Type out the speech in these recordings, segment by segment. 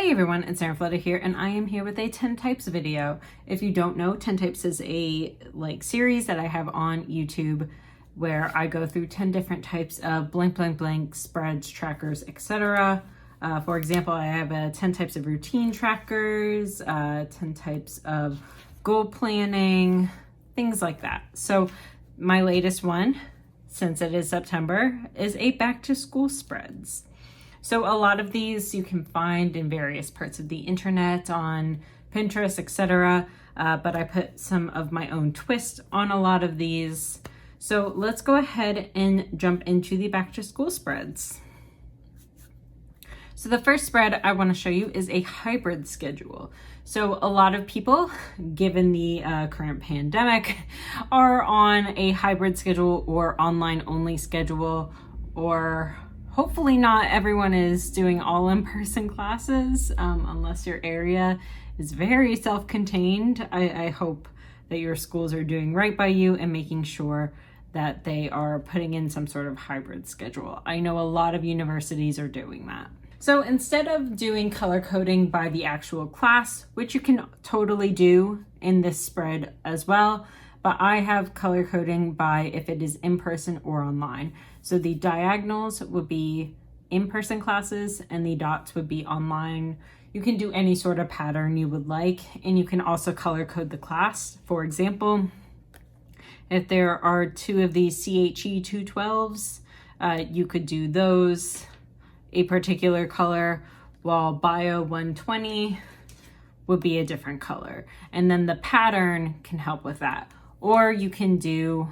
Hi everyone, it's Sarah here, and I am here with a 10 types video. If you don't know, 10 types is a series that I have on YouTube where I go through 10 different types of blank, blank, blank spreads, trackers, etc. For example, I have 10 types of routine trackers, 10 types of goal planning, things like that. So my latest one, since it is September, is a back to school spreads. So a lot of these you can find in various parts of the internet, on Pinterest, etc. But I put some of my own twist on a lot of these. So let's go ahead and jump into the back to school spreads. So the first spread I want to show you is a hybrid schedule. So a lot of people, given the current pandemic, are on a hybrid schedule or online only schedule, or hopefully not everyone is doing all in-person classes, unless your area is very self-contained. I hope that your schools are doing right by you and making sure that they are putting in some sort of hybrid schedule. I know a lot of universities are doing that. So instead of doing color coding by the actual class, which you can totally do in this spread as well, but I have color coding by if it is in-person or online. So the diagonals would be in-person classes and the dots would be online. You can do any sort of pattern you would like, and you can also color code the class. For example, if there are two of these CHE 212s, you could do those a particular color, while Bio 120 would be a different color. And then the pattern can help with that. Or you can do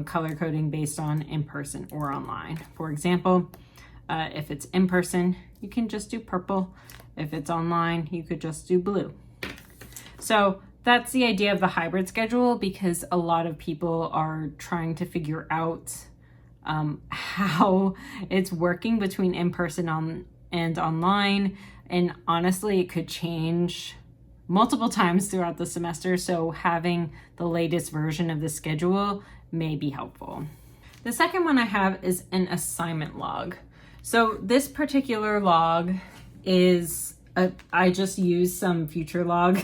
color coding based on in-person or online. For example, if it's in-person, you can just do purple. If it's online, you could just do blue. So that's the idea of the hybrid schedule, because a lot of people are trying to figure out how it's working between in-person and online. And honestly, it could change multiple times throughout the semester, so having the latest version of the schedule may be helpful. The second one I have is an assignment log. So this particular log is, I just used some future log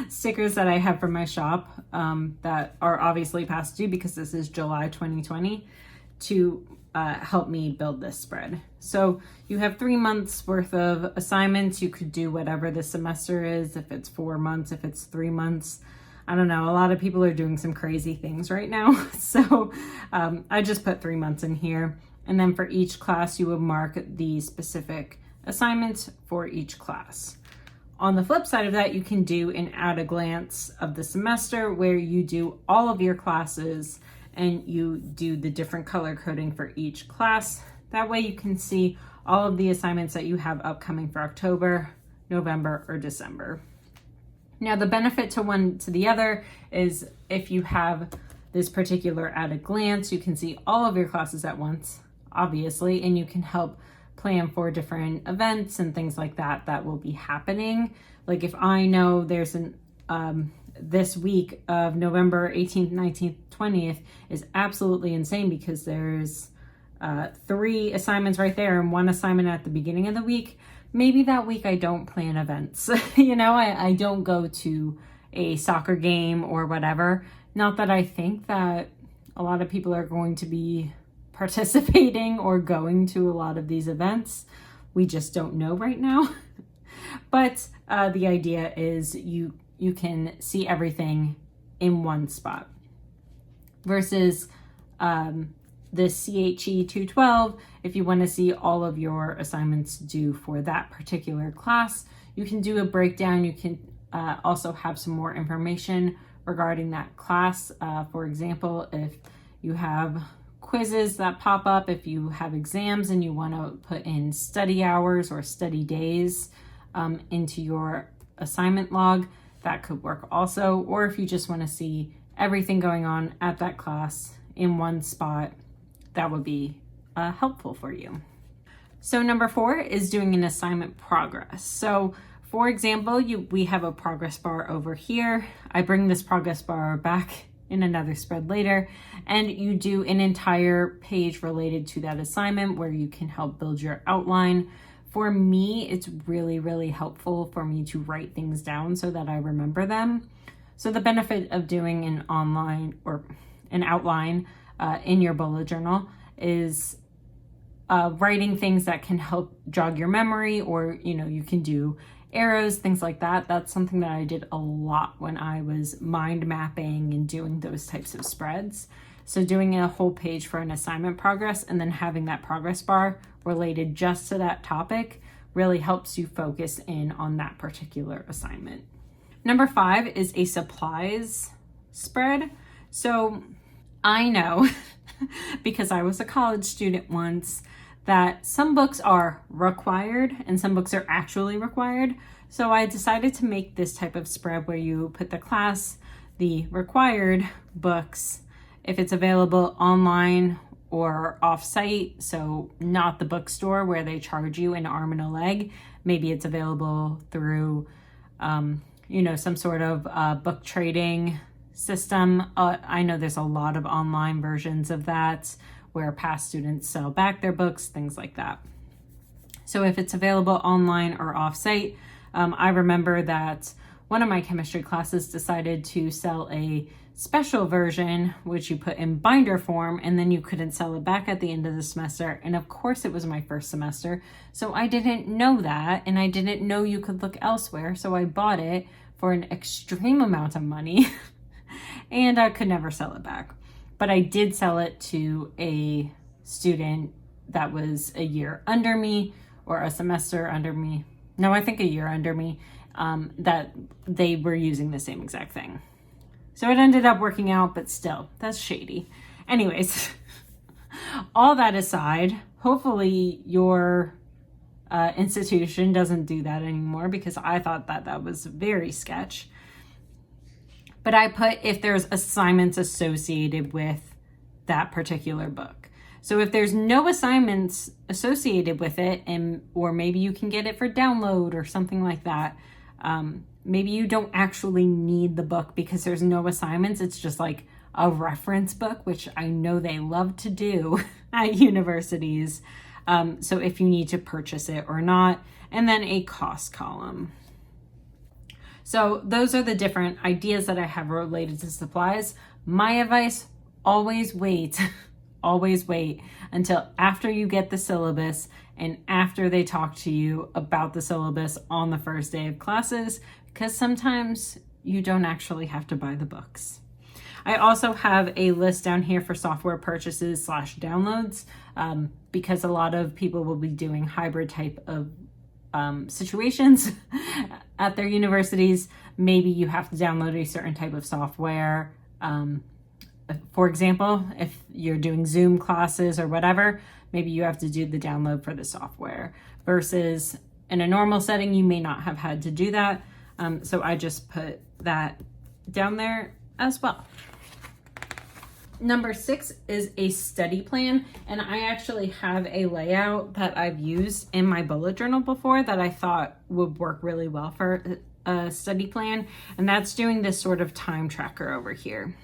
stickers that I have from my shop that are obviously past due because this is July 2020 to help me build this spread. So you have 3 months worth of assignments. You could do whatever the semester is, if it's 4 months, if it's 3 months. I don't know, a lot of people are doing some crazy things right now. So I just put 3 months in here. And then for each class, you would mark the specific assignments for each class. On the flip side of that, you can do an at a glance of the semester where you do all of your classes and you do the different color coding for each class. That way you can see all of the assignments that you have upcoming for October, November, or December. Now the benefit to one to the other is if you have this particular at a glance, you can see all of your classes at once, obviously, and you can help plan for different events and things like that that will be happening. Like if I know there's this week of November 18th, 19th, 20th is absolutely insane because there's 3 assignments right there and 1 assignment at the beginning of the week. Maybe that week I don't plan events. You know, I don't go to a soccer game or whatever. Not that I think that a lot of people are going to be participating or going to a lot of these events. We just don't know right now. But the idea is you can see everything in one spot. Versus the CHE 212, if you want to see all of your assignments due for that particular class, you can do a breakdown. You can also have some more information regarding that class. For example, if you have quizzes that pop up, if you have exams and you want to put in study hours or study days into your assignment log, that could work also. Or if you just want to see everything going on at that class in one spot, that would be helpful for you. So number 4 is doing an assignment progress. So for example, we have a progress bar over here. I bring this progress bar back in another spread later, and you do an entire page related to that assignment where you can help build your outline. For me, it's really, really helpful for me to write things down so that I remember them. So the benefit of doing an online or an outline in your bullet journal is writing things that can help jog your memory, or, you know, you can do arrows, things like that. That's something that I did a lot when I was mind mapping and doing those types of spreads. So doing a whole page for an assignment progress and then having that progress bar related just to that topic really helps you focus in on that particular assignment. Number 5 is a supplies spread. So I know, because I was a college student once, that some books are required and some books are actually required. So I decided to make this type of spread where you put the class, the required books, if it's available online or off-site, so not the bookstore where they charge you an arm and a leg. Maybe it's available through, some sort of book trading system. I know there's a lot of online versions of that where past students sell back their books, things like that. So if it's available online or off-site, I remember that one of my chemistry classes decided to sell a special version, which you put in binder form, and then you couldn't sell it back at the end of the semester. And of course, it was my first semester, so I didn't know that, and I didn't know you could look elsewhere. So I bought it for an extreme amount of money, and I could never sell it back. But I did sell it to a student that was a year under me, or a semester under me. No, I think a year under me, that they were using the same exact thing. So it ended up working out, but still, that's shady. Anyways, all that aside, hopefully your institution doesn't do that anymore, because I thought that that was very sketch. But I put if there's assignments associated with that particular book. So if there's no assignments associated with it, or maybe you can get it for download or something like that, maybe you don't actually need the book because there's no assignments. It's just like a reference book, which I know they love to do at universities. So if you need to purchase it or not, and then a cost column. So those are the different ideas that I have related to supplies. My advice, always wait, always wait until after you get the syllabus and after they talk to you about the syllabus on the first day of classes, because sometimes you don't actually have to buy the books. I also have a list down here for software purchases / downloads, because a lot of people will be doing hybrid type of situations at their universities. Maybe you have to download a certain type of software. For example, if you're doing Zoom classes or whatever, maybe you have to do the download for the software, versus in a normal setting, you may not have had to do that. So I just put that down there as well. Number 6 is a study plan, and I actually have a layout that I've used in my bullet journal before that I thought would work really well for a study plan, and that's doing this sort of time tracker over here.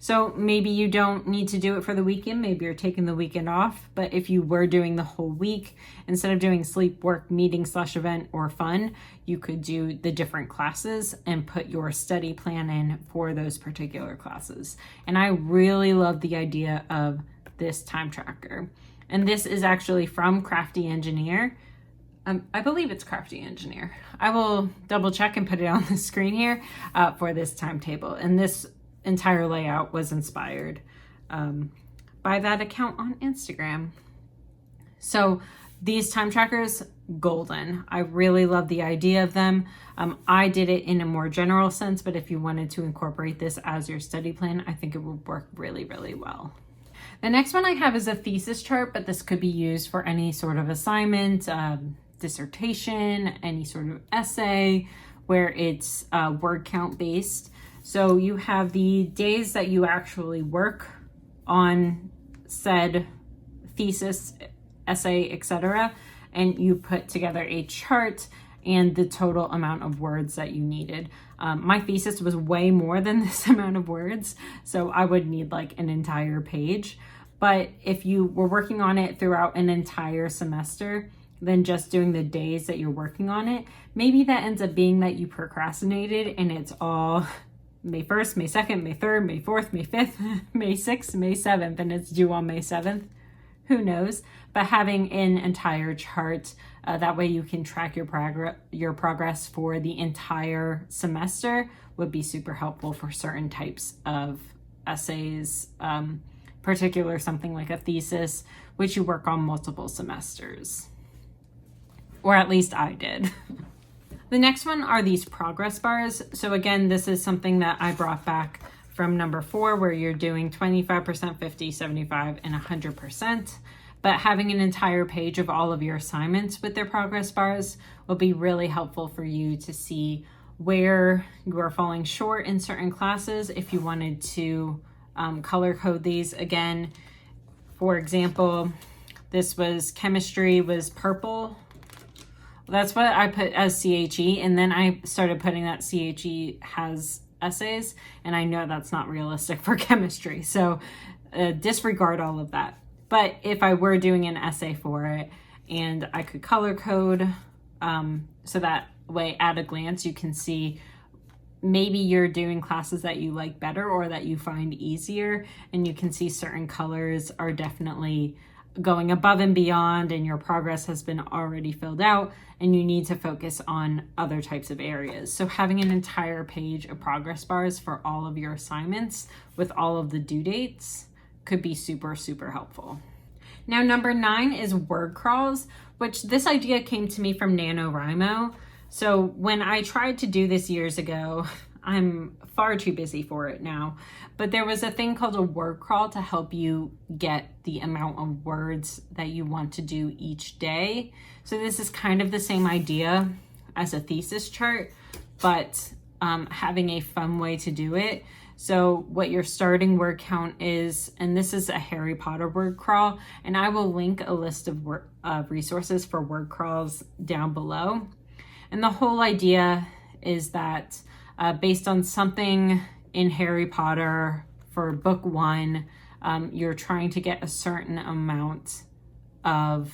So maybe you don't need to do it for the weekend, maybe you're taking the weekend off, but if you were doing the whole week, instead of doing sleep, work, meeting / event, or fun, you could do the different classes and put your study plan in for those particular classes. And I really love the idea of this time tracker. And this is actually from Crafty Engineer. I believe it's Crafty Engineer. I will double check and put it on the screen here for this timetable. And this entire layout was inspired by that account on Instagram. So these time trackers, golden. I really love the idea of them. I did it in a more general sense, but if you wanted to incorporate this as your study plan, I think it would work really, really well. The next one I have is a thesis chart, but this could be used for any sort of assignment, dissertation, any sort of essay where it's word count based. So you have the days that you actually work on said thesis, essay, etc., and you put together a chart and the total amount of words that you needed. My thesis was way more than this amount of words, so I would need like an entire page. But if you were working on it throughout an entire semester, than just doing the days that you're working on it, maybe that ends up being that you procrastinated and it's all May 1st, May 2nd, May 3rd, May 4th, May 5th, May 6th, May 7th, and it's due on May 7th. Who knows? But having an entire chart, that way you can track your progress for the entire semester would be super helpful for certain types of essays, particular something like a thesis, which you work on multiple semesters. Or at least I did. The next one are these progress bars. So again, this is something that I brought back from number 4, where you're doing 25%, 50, 75, and 100%. But having an entire page of all of your assignments with their progress bars will be really helpful for you to see where you are falling short in certain classes. If you wanted to color code these, again, for example, this was chemistry was purple. That's what I put as CHE, and then I started putting that CHE has essays, and I know that's not realistic for chemistry, so disregard all of that. But if I were doing an essay for it, and I could color code, so that way at a glance you can see maybe you're doing classes that you like better or that you find easier, and you can see certain colors are definitely going above and beyond, and your progress has been already filled out, and you need to focus on other types of areas. So having an entire page of progress bars for all of your assignments with all of the due dates could be super, super helpful. Now, number 9 is word crawls, which this idea came to me from NaNoWriMo. So when I tried to do this years ago, I'm far too busy for it now, but there was a thing called a word crawl to help you get the amount of words that you want to do each day. So this is kind of the same idea as a thesis chart, but having a fun way to do it. So what your starting word count is, and this is a Harry Potter word crawl, and I will link a list of resources for word crawls down below. And the whole idea is that based on something in Harry Potter for book 1, you're trying to get a certain amount of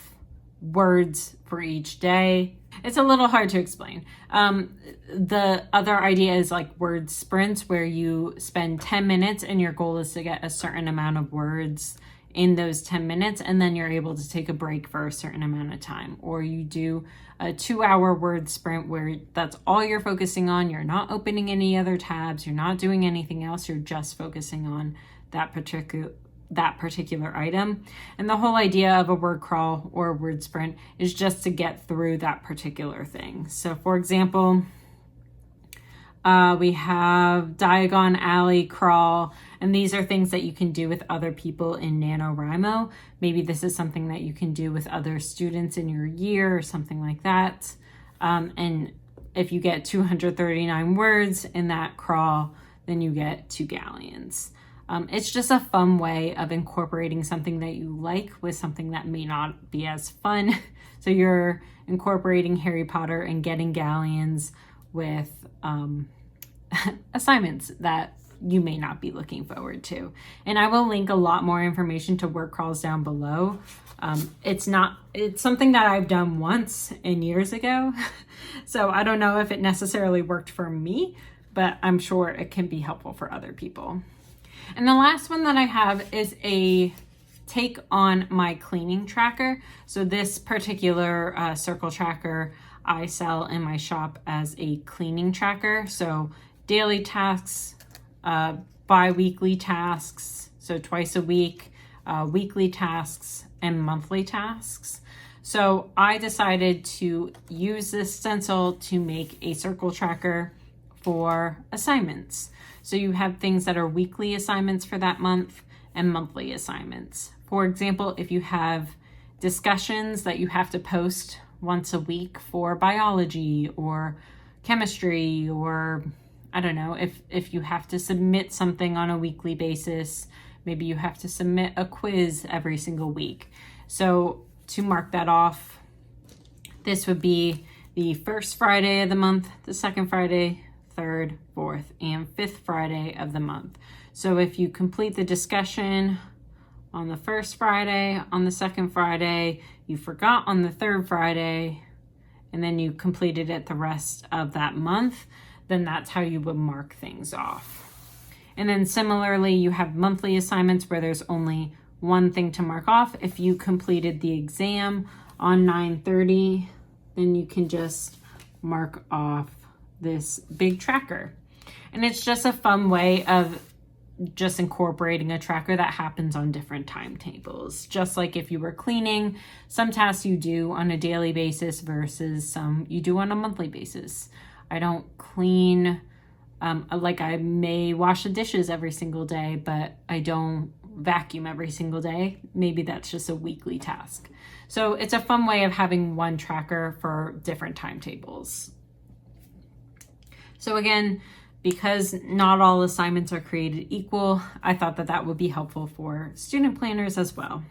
words for each day. It's a little hard to explain. The other idea is like word sprints, where you spend 10 minutes and your goal is to get a certain amount of words in those 10 minutes, and then you're able to take a break for a certain amount of time. Or you do a 2-hour word sprint where that's all you're focusing on. You're not opening any other tabs. You're not doing anything else. You're just focusing on that particular item. And the whole idea of a word crawl or a word sprint is just to get through that particular thing. So for example, we have Diagon Alley crawl, and these are things that you can do with other people in NaNoWriMo. Maybe this is something that you can do with other students in your year or something like that. And if you get 239 words in that crawl, then you get 2 galleons. It's just a fun way of incorporating something that you like with something that may not be as fun. So you're incorporating Harry Potter and getting galleons with assignments that you may not be looking forward to. And I will link a lot more information to word crawls down below. It's something that I've done once and years ago. So I don't know if it necessarily worked for me, but I'm sure it can be helpful for other people. And the last one that I have is a take on my cleaning tracker. So this particular circle tracker I sell in my shop as a cleaning tracker. So daily tasks, bi-weekly tasks, so twice a week, weekly tasks, and monthly tasks. So I decided to use this stencil to make a circle tracker for assignments. So you have things that are weekly assignments for that month and monthly assignments. For example, if you have discussions that you have to post once a week for biology or chemistry, or I don't know, if you have to submit something on a weekly basis, maybe you have to submit a quiz every single week. So to mark that off, this would be the first Friday of the month, the second Friday, third, fourth, and fifth Friday of the month. So if you complete the discussion on the first Friday, on the second Friday, you forgot on the third Friday, and then you completed it the rest of that month, then that's how you would mark things off. And then similarly, you have monthly assignments where there's only one thing to mark off. If you completed the exam on 9/30, then you can just mark off this big tracker. And it's just a fun way of just incorporating a tracker that happens on different timetables. Just like if you were cleaning, some tasks you do on a daily basis versus some you do on a monthly basis. I don't clean, like I may wash the dishes every single day, but I don't vacuum every single day. Maybe that's just a weekly task. So it's a fun way of having one tracker for different timetables. So again, because not all assignments are created equal, I thought that that would be helpful for student planners as well.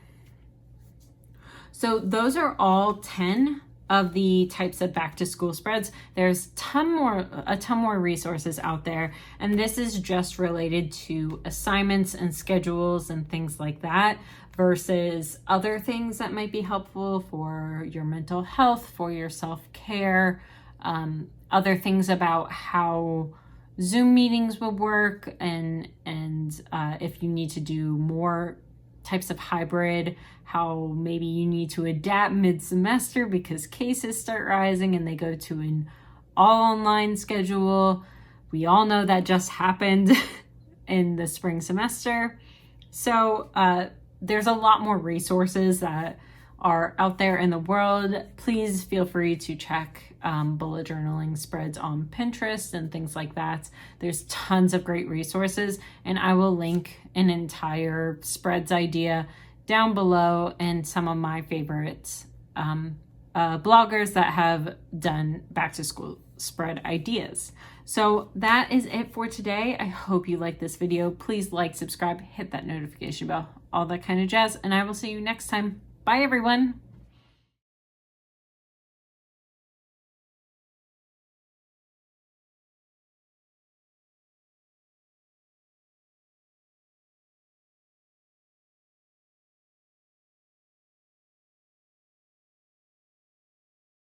So those are all 10 of the types of back to school spreads. There's a ton more resources out there, and this is just related to assignments and schedules and things like that versus other things that might be helpful for your mental health, for your self-care, other things about how Zoom meetings will work, and if you need to do more types of hybrid, how maybe you need to adapt mid-semester because cases start rising and they go to an all online schedule. We all know that just happened in the spring semester. So there's a lot more resources that are out there in the world. Please feel free to check bullet journaling spreads on Pinterest and things like that. There's tons of great resources, and I will link an entire spreads idea down below and some of my favorite bloggers that have done back to school spread ideas. So that is it for today. I hope you liked this video. Please like, subscribe, hit that notification bell, all that kind of jazz, and I will see you next time. Bye, everyone.